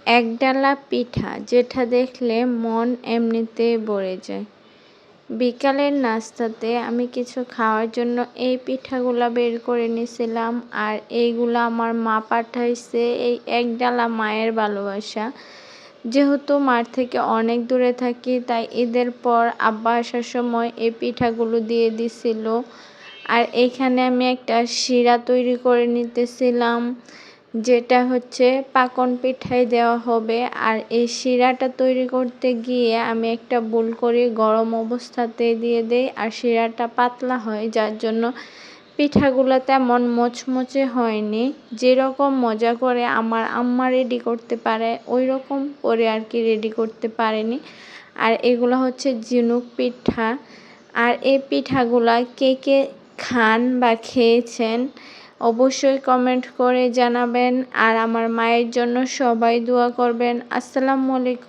একডালা পিঠা যেটা দেখলে মন এমনিতেই ভরে যায়। বিকালের নাস্তাতে আমি কিছু খাওয়ার জন্য এই পিঠাগুলা বের করে নিয়েছিলাম, আর এইগুলা আমার মা পাঠাইছে। এই একডালা মায়ের ভালোবাসা। যেহেতু মার থেকে অনেক দূরে থাকি, তাই ঈদের পর আব্বা আসার সময় এই পিঠাগুলো দিয়ে দিছিল। আর এখানে আমি একটা শিরা তৈরি করে নিতেছিলাম, যেটা হচ্ছে পাকন পিঠায় দেওয়া হবে। আর এই শিরাটা তৈরি করতে গিয়ে আমি একটা ভুল করে গরম অবস্থাতে দিয়ে দেই, আর শিরাটা পাতলা হয়, যার জন্য পিঠাগুলো তেমন মচমচে হয়নি। যেরকম মজা করে আমার আম্মা রেডি করতে পারে ওই রকম করে আর কি রেডি করতে পারেনি। আর এগুলো হচ্ছে ঝিনুক পিঠা। আর এই পিঠাগুলা কে কে খান বা খেয়েছেন অবশ্যই কমেন্ট করে জানাবেন। আর আমার মায়ের জন্য সবাই দোয়া করবেন। আসসালামু আলাইকুম।